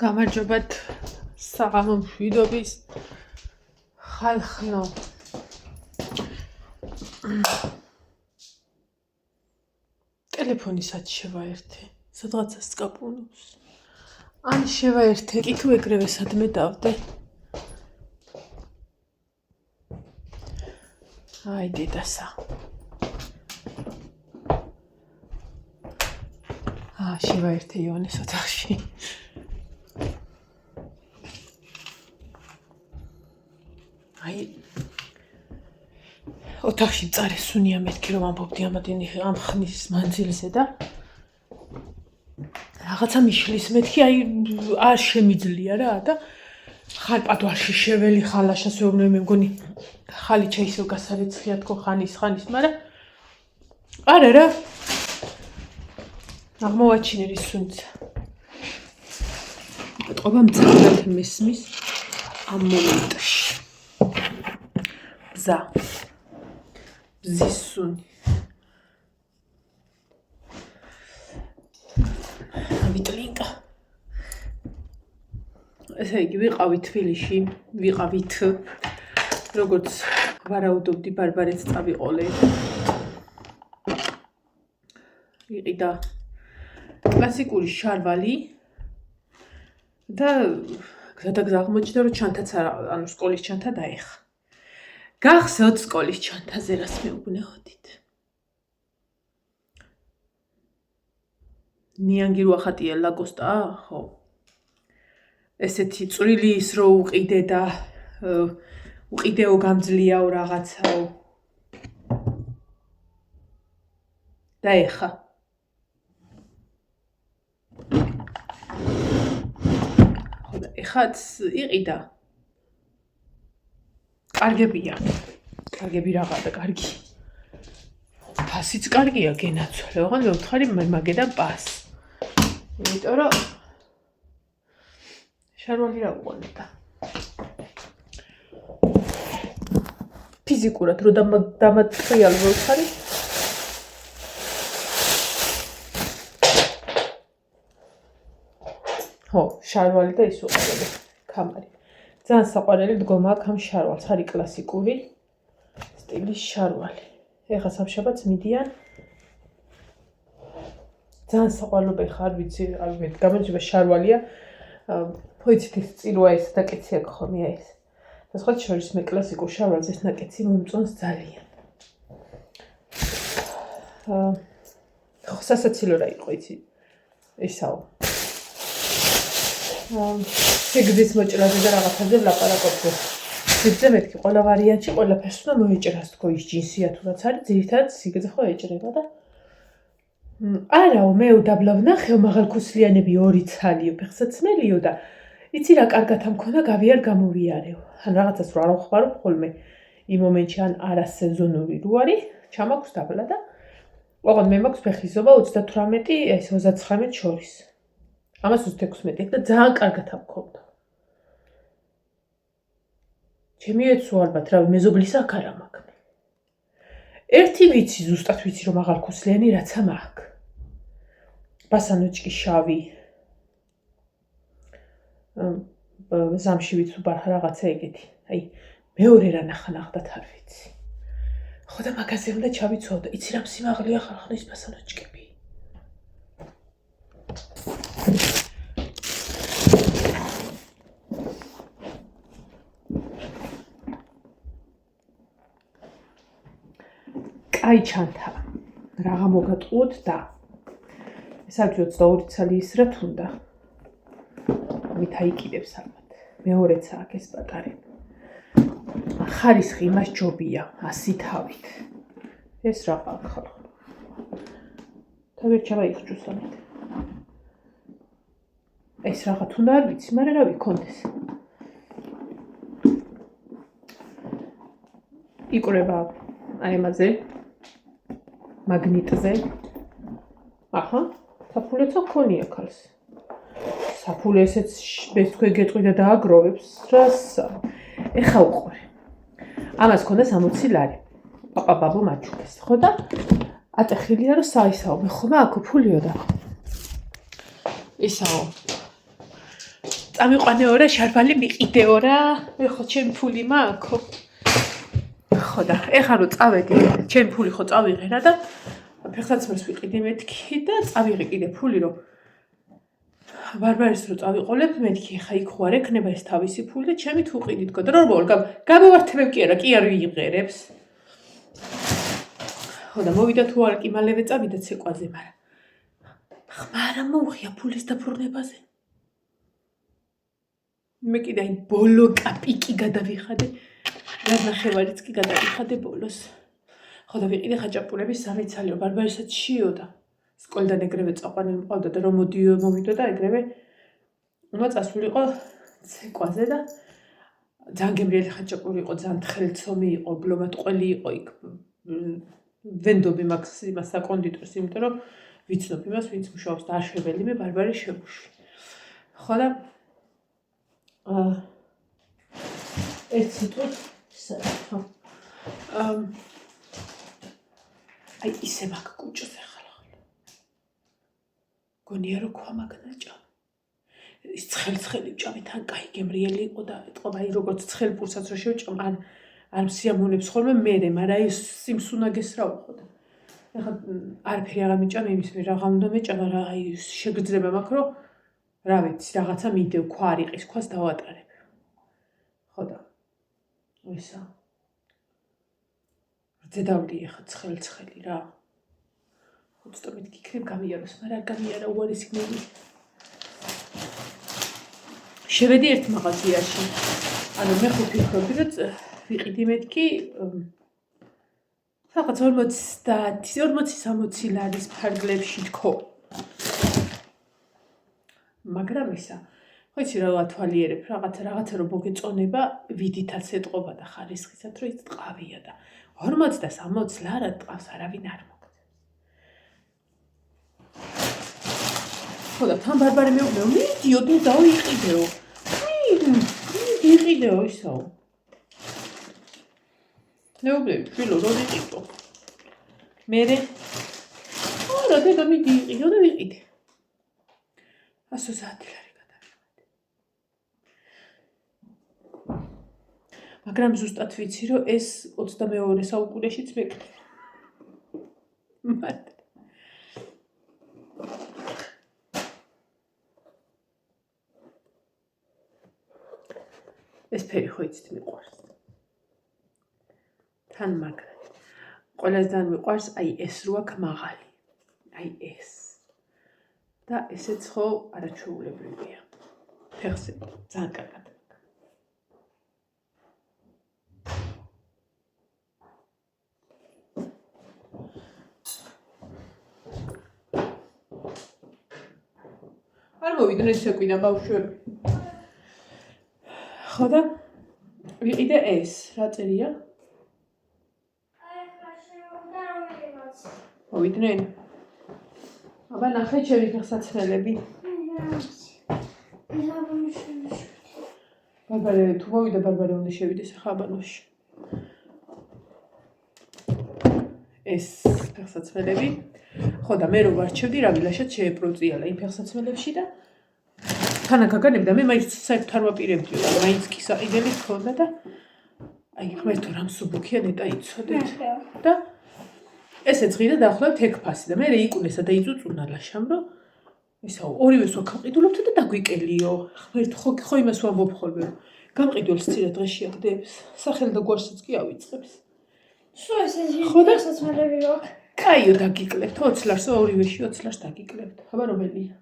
გამარჯობათ საღამო მშვიდობის ხალხნო. ტელეფონისაც შევაერთე, სადღაცას წკაპუნობს. ან შევაერთე, კი თუ ეგრევე სადმე დავდე. აი დედასა. შევაერთე იონეს ოთახში. აი ოთახში წარესუნია მეთქი რომ ამბობდი ამ ხნის მანძილზე და რაღაცა მიშლის მეთქი აი არ შემიძლია რა და ხალპატვარში შეველი ხალაშას ვეუბნები მე მგონი ხალიჩა ისევ გასარეცხია თქო ხანის მაგრამ არა რა აღმოვაჩინე რის სუნცა ეტყობა მძავნად მესმის ამ მომენტში ბზა ბზის სუნი ვიტლინკა ესე იგი ვიყავი თბილისში ვიყავით როგორც ვარაუდობდი ბარბარეთს წავიყოლე იყიდა კლასიკური შარვალი და გადაგზა აღმოჩნდა რომ ჩანთაც ანუ სკოლის ჩანთა დაეხა გახსოვთ სკოლის ჩანთაზე რას მეუბნეოდით ნიანგი რო ახატია ლაკოსტა ხო ესეთი წვრილი ის რო უყიდე და უყიდეო გამძლეაო რაღაცაო დაეხა ეხაც იყიდა კარგები რაღაცა კარგი ფასიც კარგია გენაცვალე ოღონდ მევთხარი მაგედან პას იმიტომ რომ შარვალი რა უყოლოდა ფიზიკურად რო დამატრიალ მევთხარი ხო შარვალი და ის უყოლოდა კამარი ძალიან საყვარელი დგომა აქვს ამ შარვალს არის კლასიკური სტილის შარვალი ეხა სამშაბათს მიდიან ძალიან საყვარლობ ეხა არ ვიცი არ მე გამარჯობა შარვალია ვიცით ეს წილვა ეს ნაკეცი აქვს ხომ ეს და სხვა შორის მე კლასიკურ შარვალს ეს ნაკეცი მომწონს ძალიან ხო სასაცილო რა იყო იცი ესაო სიგრძის მოჭრაზე და რაღაცაზე ვლაპარაკობდი. სიგრძე მეთქი ყველა ვარიანტში ყველაფერს უნდა მოეჭრას თქო ის ჯინსია თუ რაც არის ძირითადად სიგრძე ხო ეჭრება და არაო მე უდაბლა ვნახეო მაღალქუსლიანები ორი ცალიო ფეხსაცმელიო და იცი რა კარგად ამქონა გავიარ გამოვიარეო ან რაღაცას რა არ ვხმარობ ხოლმე იმ მომენტში ან არასეზონური რო არის ჩამაქვს დაბლა და ოღონდ მე მაქვს ფეხიზობა 38 ეს 39 შორის ამას 26 და ძალიან კარგად ამქონდა. ჩემი ეცუ ალბათ რავი მეზობლის აქ არ მაქვს. ერთი ვიცი ზუსტად ვიცი რომ აღარქუსლიანი რაცა მაქვს. ბასანოჭკი შავი. ზამში ვიცი რაღაცა ეგეთი. აი მეორე რა ნახანახდათ არ ვიცი. ხო და მაგაზე უნდა ჩავიცვალო და იცი რა სიმაღლეა ხალხის ბასანოჭკები. აი ჩანთა რაღა მოგატყუოთ და ეს არის 22 ცალი ის რა თუნდა მით აიკიდებს ალბათ მეორეც აქვს ეს პატარე ხარისხი იმას ჯობია 100 თავით ეს რაღა ხალხო თავი ჩავაიხჭოს ამით ეს რაღა თუნდა არ ვიცი მაგრამ რა ვიქონდეს იკვრება აი ამაზე მაგნიტზე აჰა საფულეც ხონია ქალს საფულე ესეც ბესქვე გეტყვი და დააგროვებს რას ეხა უყურე ამას ქონდა 60 ლარი პაპა ბაბუ მაჩუკეს ხო და ატეხილია რომ საისაო მე ხომ აქ ფულიო და ისაო წამიყვანეო რა შარბალი მიყიდეო რა მე ხო ჩემი ფული მაქვს ხო და ეხლა რომ წავედი ჩემი ფული ხო წავიღე რა და ფეხსაცმელს ვიყიდე მეთქი და წავიღე კიდე ფული რომ ბარბარეს რო წავიყოლებ მეთქი ხა იქ ხო არ ექნება ეს თავისი ფული და ჩემი თუ ყიდით გქონდა რომ გამოვართებებ კი არა კი არ ვიიღერებს ხო და მოვიდა თუ არ კი მალევე წავიდა ცეკვაზე მაგრამ ხმარა მოუღია ფულის დაფურნებაზე მე კიდე აი ბოლო კაპიკი გადავიხადე და ნახევარიც კი გადავიხადე ბოლოს ხო და ვიყიდე ხაჭაპურების 3 ცალიო ბარბარესაც შიოდა სკოლიდან ეგრევე წაყვანილი მყავდა და რომ მოვიდო და ეგრევე უნდა წასულიყო ცეკვაზე და ძალიან გემრიელი ხაჭაპური იყო ძალიან თხელცომი იყო ბლომატყველი იყო იქ ვენდობი მაქვს იმას საკონდიტორს იმიტომ რომ ვიცნობ იმას ვინც მუშაობს და არ შეველი მე ბარბარე შევუშვი ხო და ერთ სიტყვით ხო აი ისე მაგ კუჭოს გონია რომ ქვამაგნაჭა ის ცხელი ჭამი თან კაი გემრიელი იყო და ეთყობა აი როგორც ცხელ პურსაც რო შევჭამ არ მსიამოვნებს ხოლმე მერე მაგრამ ის სიმსუნაგეს რა უყო და ეხლა არაფერი აღარ მიჭამ იმის მე რაღა უნდა მეჭამა რა აი შეგრძნება მაქვს რომ რა ვიცი რაღაცა მიდევ ქვა არ იყის ქვას დავატარებ ხო და ისა ზედავდი ეხლა ცხელი რა 30 გიქნებ გამიაროს, მაგრამ არ გამიარა უარესი გნები. შევედი ერთ მაღაზიაში. ანუ მე ხო ვფიქრობდი, რომ ვიყიდი მეთქი რაღაც 40-60 ლარის ფარგლებში თქო. მაგრამ ისა, ხო იცი რა ვათვალიერებ, რაღაცა რომ მოგეწონება, ვიდითაც ეტყობა და ხარისხისაც რომ ის ტყავია და 40-60 ლარა ტყავს არავინ არ ხო და თან ბარბარე მეუბნეო, მიდიო თუ დავიყიდეო. იყიდეო ისაო. მეუბნები, შვილო, რომ იყიდო. მერე, არა, დედა მიდი იყიდო და ვიყიდე. 130 ლარი გადავიღე. მაგრამ ზუსტად ვიცი, რომ ეს 22 საუკუნეშიც მეკრება. მარტო ეს ფერი ხო იცით მიყვარს. თან მაგრად. ყველაზე მიყვარს აი ეს რო აქ მაღალი. აი ეს. და ესეც ხო არაჩვეულებრივია. ფეხზე ძალიან კარგად. არ მოვიდნენ შეკვინა ბავშვები. ხო და ვიყიდე ეს, რა წერია? მოვიდნენ? აბა ნახე ჩემი ფეხსაცმელები. ბარბარე, თუ მოვიდა ბარბარე უნდა შევიდეს ახლა აბანოში. ეს ფეხსაცმელები. ხო და მე რო ვარჩევდი, რა ვილაშად შეეპროწიალა იმ ფეხსაცმელებში და თანა გაგანებდა მე მაინც საერთოდ არ ვაპირებდი და მაინც კი საყიდელი ჰქონდა და აი ღმერთო რამ სუბუქია ნეტა იცოდეთ და ესეც ღირა დაახლოებით ეკფასი და მე ikunesa და იწუწუნა ლაშამ რომ ისაო ორივეს ვაკმყიდულობთ და დაგვიკელიო ღმერთო ხო იმას ვამბობ ხოლმე რომ გამყიდულს ცირა დღეში აგდებს სახელ და გვარშიც კი ავიწყებს სულ ესე ფეხსაცმელები რო აქვს კაიო დაგიკლებთ 20 ლარს ორივეში 20 ლარს დაგიკლებთ აბა რომელია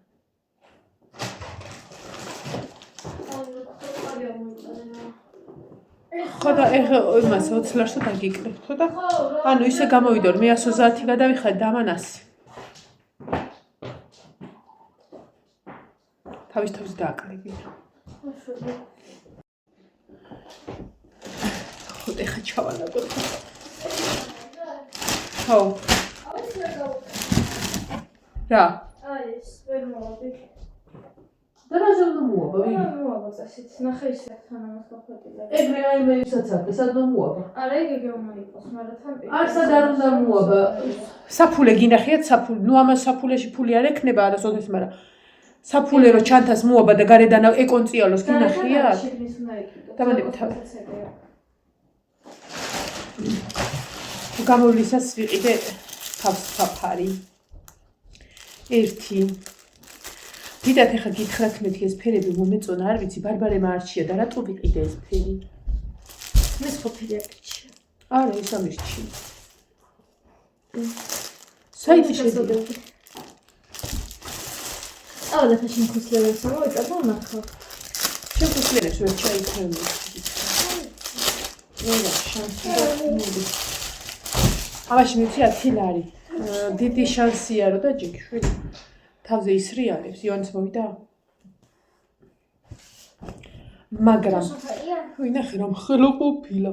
ხო და ეხლა იმას 20 ლარსო დაგიკლებთ ხო და ანუ ისე გამოვიდა რომ მე 130 გადავიხადე და ამან 100 თავის დააკლებია ხო ეხლა ჩავალაგოთ ხო რა აი ეს ვერ მოვადი და რაზე უნდა მოაბა ვიგი მოაბა წასით ნახე ისე თანამას გახვედილი ეგრე აი მე ისაც არის სად მოაბა არა იგი უნდა იყოს მაგრამ თან არ სად არ უნდა მოაბა საფულე გინახიათ საფულე ნუ ამას საფულეში ფული არ ექნება არასოდეს მაგრამ საფულერო ჩანთას მოაბა და გარედან ეკონწიალოს გინახია? დამანები თავი. გამოვლისას ვიყიდე თავს საფარი. 1 დიდათ ეხა გითხრათ მეთი ეს ფერები მომეწონა, არ ვიცი, ბარბარემ არჩია და რატო ვიყიდე ეს ფერი? მე სხვა ფერი არჩია. არა, ის ამირჩი. საერთოდ შედი. აუდა ფაშინ ქუსლებს მოვიწა და ნახავ. შენ ქუსლებს ვერ ჩაიქრემი. ნელა შანსი. აბაში მიცი 10 ლარი. დიდი შანსია რომ და ჯექშვილი თავზე ისრიალებს. იონს მოვიდა? მაგრამ ვინახე რომ ხელო ყოფილა.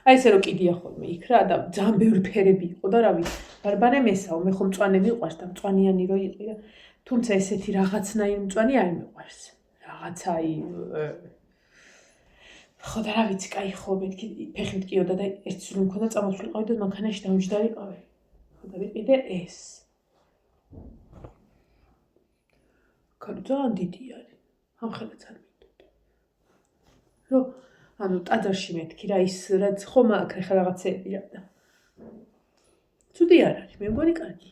აი ესე რომ კიდია ხოლმე იქ რა და ძალიან ბევრი ფერები იყო და რავი, ბარბარე მესაო, მე ხომ მწვანე მიყვარს და მწვანიანი რო იყიდა. თუმცა ესეთი რაღაცნაირი მწვანე არ მიყვარს. რაღაცა აი ხო და რა ვიცი, კაი ხო მეთქი ფეხი მткиოდა და ერთი სული მქონდა წამოსვლიყავი და მანქანაში დამჯდარიყავი. ხო და ვიყიდე ეს. კაი ძალიან დიდი არის. ამხელაც არ რომ ანუ ტაძარში მეთქი რა ის რაც ხომ აქ ხა რაღაცეები რა და ცუდი არ არის მე მგონი კარგი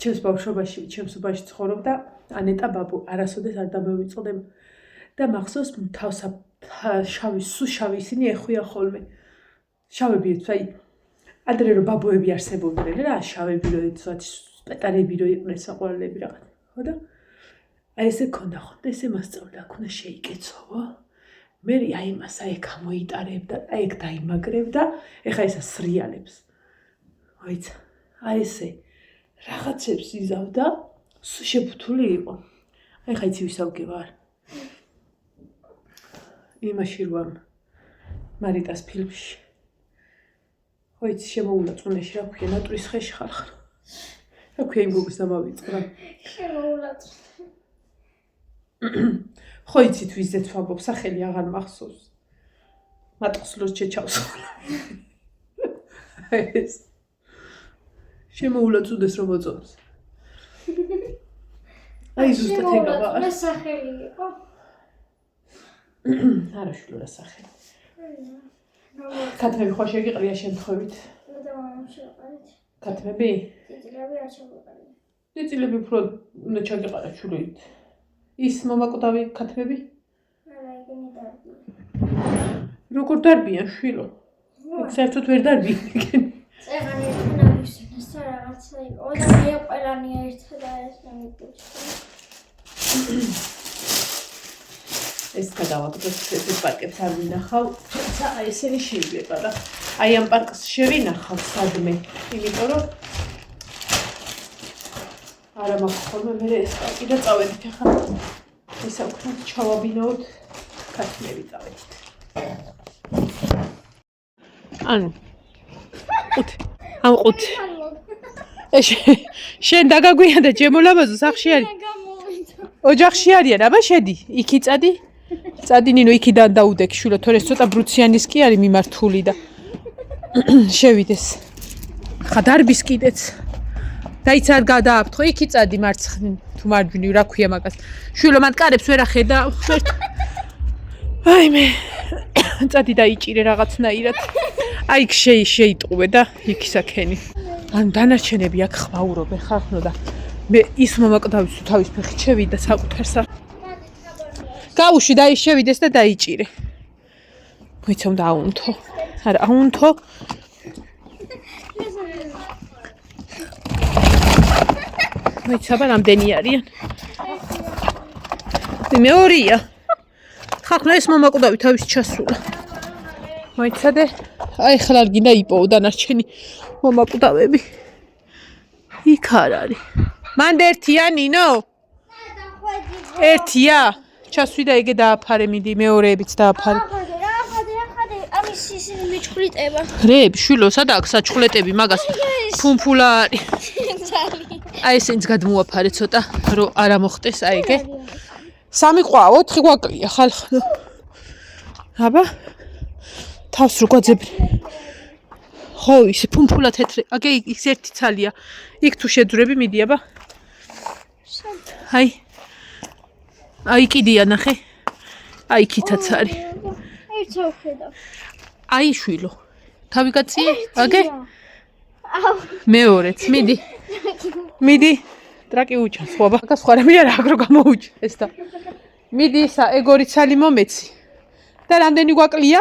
ჩემს ბავშვობაში ჩემს უბანში ცხოვრობდა ანეტა ბაბუ არასოდეს არ დამოვიწყდება და მახსოვს თავს შავი ისინი ეხვია ხოლმე შავები აი ადრე რომ ბაბუები არსებობდნენ რა შავები რო ეცვათ პეტარები რო იყვნენ საყვარლები რაღაც ხო და აი ესე ქონდა ხო და ესე მასწავლდა აქ უნდა შეიკეცო მე აი მას აი გამოიტარებდა აი ეგ დაიმაგრებდა ეხა ისა სრიალებს აიც აი ესე რაღაცებს იზავდა შეფუთული იყო აი ხა იცი ვისავგე ვარ იმაში რომ მარიტას ფილმში ხო იცი შემოულა წუნეში რა ქვია ნატურის ხეში ხალხ რა ქვია იმ გოგოს დამავიწყდა შემოულა ხო იცით ვიზეც ვამბობ სახელი აღარ მახსოვს მატყს ლოს ჩეჩავს ეს შემოულა წუდეს რომ მოწონს აი ზუსტად ეგაა მე სახელი იყო არა შვილო რა სახელი ქათმები ხო შეგიყრია შემთხვევით მე და მამამ შევყარეთ ქათმები წიწილები არ შევყარეთ წიწილები უფრო უნდა ჩაგიყარა შვილით ის მომაკვდავი ქათმები არა ეგენი დარბია როგორ დარბიან შვილო ეგ საერთოდ ვერ დარბიან წეღანი ერთნა ვისვენეს და რაღაცა იყო და მე ყველანი ერთად არის მიგუჩა ეს გადავაგდოთ ეს პარკებს არ ვინახავ თუმცა აი ესენი შეიძლება და აი ამ პარკს შევინახავ სადმე იმიტომ რომ არა მაქვს ხოლმე მე ეს პარკი და წავედით ახლა ეს აქვთ ჩავაბინაოთ ქათმები წავედით ანუ ყუთი შენ დაგაგვია და ჩემოლაბაზო სახში არის ოჯახში არიან აბა შედი იქი წადი ნინო იქიდან დაუდეკ შვილო თორე ცოტა ბრუციანის კი არის მიმართული და შევიდეს ხა დარბის კიდეც დაიც არ გადააფთხო იქი წადი მარცხნივ თუ მარჯვნივ რა ქვია მაგას შვილო მან კარებს ვერ ახედა აი მე წადი დაიჭირე რაღაცნაირად აი იქ შეიტყუე და იქ საკენი ან დანარჩენები აქ ხვაურობენ ხახნო და მე ის მომაკვდავის თუ თავის ფეხით შევიდა საკუთარსა გაუში და ის შევიდეს და დაიჭირე მოიცა უნდა აუნთო არა აუნთო მოიცა ბა რამდენი არიან მეორეა ხახნო ეს მომაკვდავი თავის ჩასულა მოიცა და აი ხლა არ გინდა იპოვო დანარჩენი მომაკვდავები იქ არ არის მანდ ერთია ნინო ერთია ჩასვიდა ეგე დააფარე მიდი მეორეებიც დააფარე ამის ისინი მიჩხვლიტება რეები შვილო სადა აქ საჩხლეტები მაგას ფუმფულა არის აი ესენიც გადმოაფარე ცოტა რომ არა მოხდეს აი ეგე სამი ყვა 4 გვაკლია ხალხო აბა თავს რო გვაძებნი ხო ისე ფუმფულა თეთრი აგე ის ერთი ცალია იქ თუ შეძვრები მიდი აბა აი კიდია ნახე აი იქითაც არის ერთს ვხედავ აი შვილო თავი გაწიე აგე მეორეც მიდი ტრაკი უჩანს ხო აბა სხვა რამე არა აგრო გამოუჩ ეს და მიდი ისა ეგორი ცალი მომეცი და რამდენი გვაკლია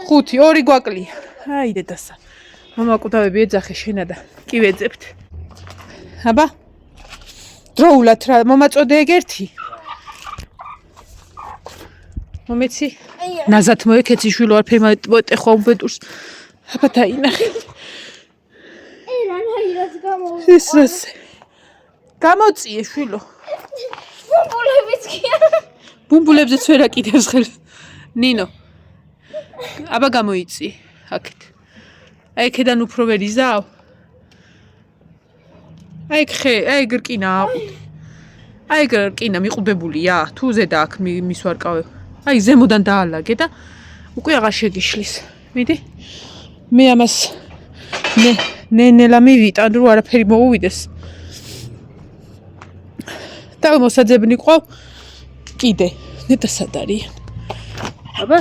5 2 გვაკლია აი დედასა მამა კუდავები ეძახე შენა და კი ვეძებთ აბა დროულად რა მომაწოდე ეგ ერთი მომეცი ნაზად მოეკეცი შვილო არ ფერმატე ხო უბედურს აბა დაინახე რანაირად გამოვა ეს გამოწიე შვილო ბუმბულებიც კი ბუმბულებზეც ვერ აკიდებს ხელ ნინო აბა გამოიწი აქეთ აი ქედან უფრო ვერ იზავ აი გრკინა აი გრკინა მიყუდებულია თუ ზედა აქ მის ვარკავებ აი ზემოდან დაალაგე და უკვე აღარ შეგიშლის მიდი მე ამას ნენელა მივიტან რომ არაფერი მოუვიდეს და მოსაძებნი ყო კიდე ნეტა სად არიან აბა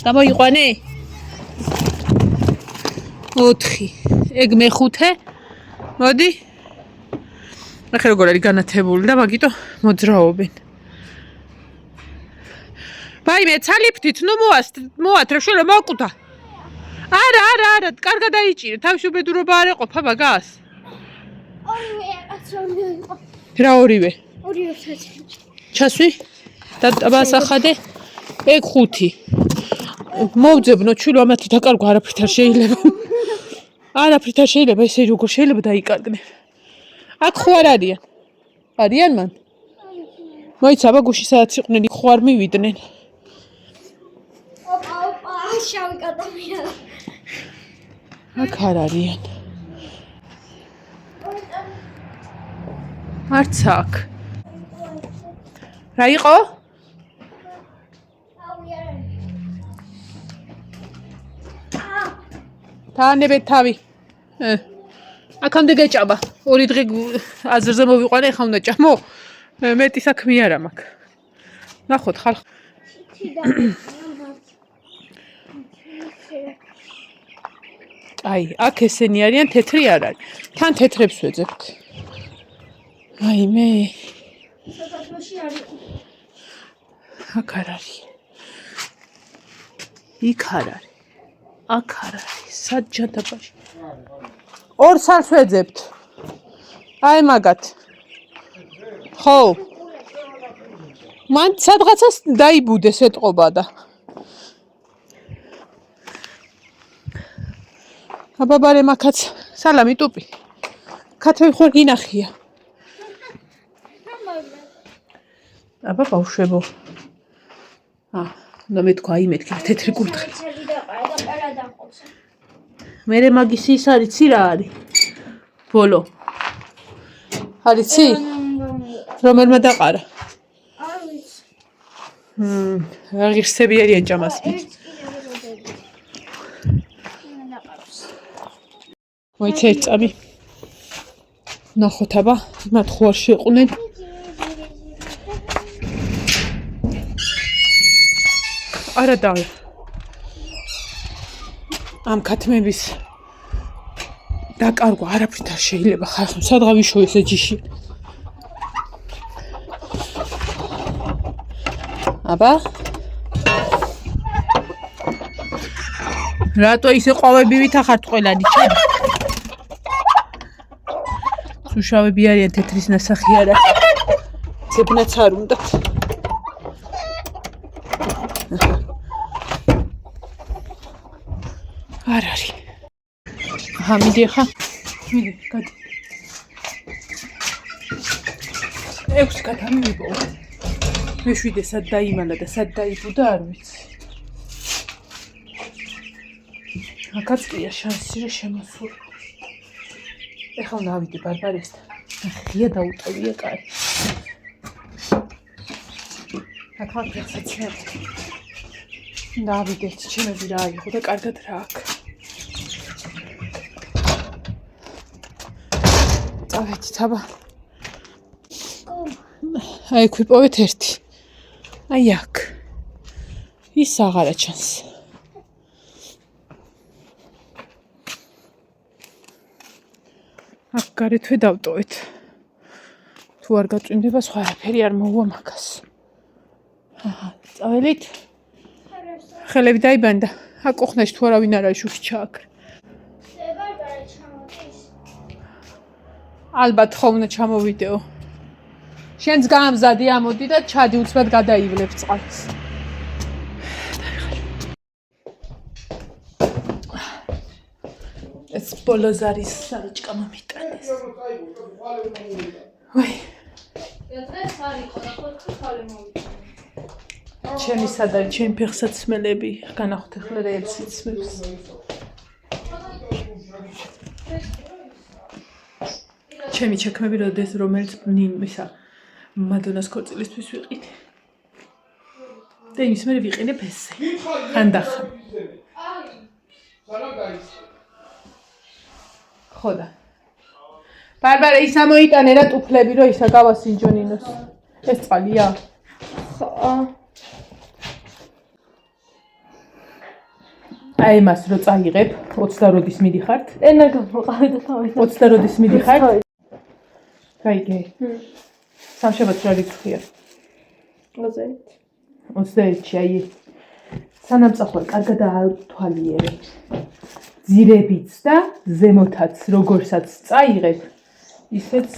გამოიყვანე 4 ეგ მე-5 მოდი ნახე როგორ არის განათებული და მაგიტო მოძრაობენ ვაიმე ცალიფთით ნუ მოათრე შვილო მოკვდა არა კარგად დაიჭირე თავის უბედურობა არ ეყოფა მაგას რა ორივე ჩასვი და დასახადე ეგ 5 მოვძებნო ჩვილო ამათი დაკარგვა არაფრით არ შეიძლება ესე როგორ შეიძლება დაიკარგნე აქ ხო არ არიან მან მოიცა აბა გუში სადაც იყვნენ იქ ხო არ მივიდნენ ოპა შავი კატამია აქ არ არიან არც აქ რა იყო თანებეთ თავი აქამდე გეჭაბა 2 დღე აზრზე მოვიყვანე ხა უნდა ჭამო მეტი საქმე არა მაქვს ნახოთ ხალხ აი აქ ესენი არიან თეთრი არ არის თან თეთრებს ვეძებთ აი მე აქ არ არის იქ არ არის აქ არ არის სად ჯანთაბაში 2 სალს ვეძებთ აი მაგათ ხო მან სადღაცას დაიბუდეს ეტყობა და აბაბარე მაქაც სალამი ტუპი ქათვი ხوار გინახია აბა ბავშვებო და მეთქვა აი მეთქი თეთრი კურთხე მერე მაგის ის არიცი რა არის ბოლო არიცი რომელმა დაყარა არ ვიცი აღირსები არიან ჭამას მოიცა ერთწამი ნახოთ აბა მათ ხო არ შეყვნენ არა და ამ ქათმების დაკარგვა არაფრით არ შეიძლება ხალხს სადღა ვიშო ესე ჯიში აბა რატო ისე ყვავები ვითახართ ყველანი ჩემ სუშავები არიან თეთრის ნასახი არა ძებნაც არ უნდათ არ არის მიდი ხა მიდი გადი 6 გადამივიბო მე-7 სად დაიმალა და სად დაიბუდა არ ვიცი აქაც ყია შანსი რომ შემოსულ ეხლა უნდა ავიდე ბარბარესთან ღია დაუტოვია კარი ახლა ფეხსაცმელი. დავიდეთ, ჩემები რა აიღო და კარგად რა აქვს. წავედით, აბა. აი, გვიპოვეთ ერთი. აი აქ. ის აღარა ჩანს. აქ გარეთვე დავტოვეთ. თუ არ გაწვიმდება, სხვა არაფერი არ მოუვა მაგას. წაველით. ხელები დაიბანდა. აქ ოხნაში თუ არავინ არ არის შუქი ჩააქრე. ალბათ ხო უნდა ჩამოვიდეო. შენც გამზადი ამოდი და ჩადი უცბად გადაივლებ წყალს. ეს ბოლოს არის სარიჭკა მომიტანეს. ვაი. ჩემი სადარი, ჩემი ფეხსაცმელები, განახოთ ახლა რეებს იცმებს. ჩემი ჩექმები რომელიც ისა მადონას ქორწილისთვის ვიყიდე. და იმის მერე ვიყენებ ესე. ხანდახან. ხოდა. ბარბარა ის ამოიტანე რა ტუფლები რო ისა გავასინჯონინოს. ეს წყალია? ხო. აი მას რო წაიღებ 28-ის მიდიხართ. ენა გამოყავე და თავი. 28-ის მიდიხართ. გაიგე. სამშაბათს რა რიცხვია? 21-ში აი სანამწახვარ კარგად აათვალიერე. ძირებიც და ზემოთაც როგორსაც წაიღებ, ისეც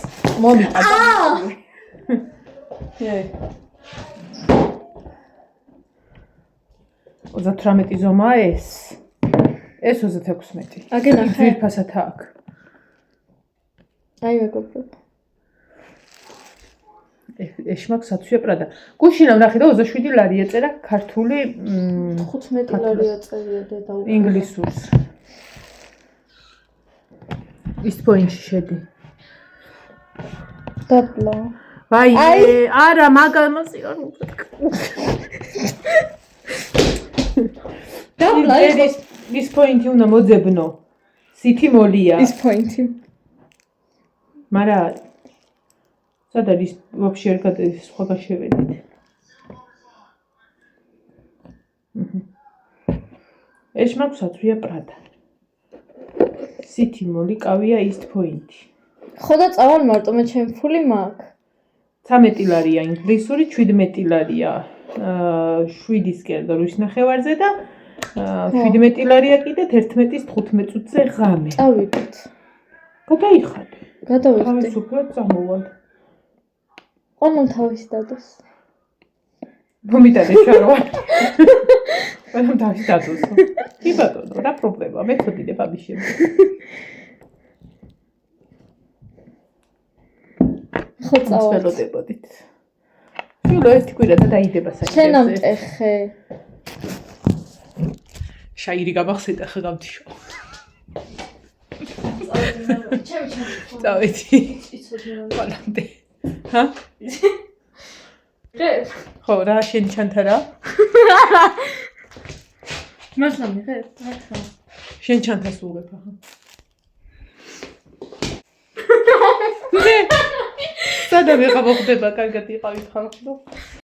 მომიტანა. 38 ზომაა ეს. ეს 36. აგენ ახლა. ძირფასად აქ. აი მეგობრებო. ეშმაკ საცვია პრადა. გუშინამ ნახე და 27 ლარი ეწერა ქართული 15 ლარი ეწერია და ინგლისურს. ისტ-პოინტში შედი. დაბლა. ვაი, არა, მაგამას არ დაბლა ის პოინტი უნდა მოძებნო. სითი მოლია. ის პოინტი. მარა სად არის ვაფშე არ გადის სხვა გაშევედით. ეშმაკ საცვია პრადა. სითი მოლი კავია ისტ პოინტი. ხო და წავალ მარტო მე ჩემი ფული მაქვს. 13 ლარია ინგლისური, 17 ლარია 7-ის კერძო რუის ნახევარზე და 17 ლარია კიდე 11-ის 15 წუთზე ღამე. წავიდეთ. გადაიხადე. გადავიდე. თავისუფლად წამოვალ. ყოველ თავის დადოს. მომიტანე შარვა. ყველამ თავის დადოს. კი ბატონო, რა პრობლემა? მე თოდინებ ამის შემდეგ. ხო წავალ. ველოდებოდით. შულო ერთი კვირა და დაიდება საერთოდ. შენ ამტეხე. შაირი გამახსენდა ხა გამთიშო. ჩემი. წავედი. ყველამდე. ჰა? ხო, რა შენ ჩანთა რა? მასლა მიღებ? შენ ჩანთას უღებ ახლა. სადა მეყავ ხდება, კარგად იყავით ხალხო.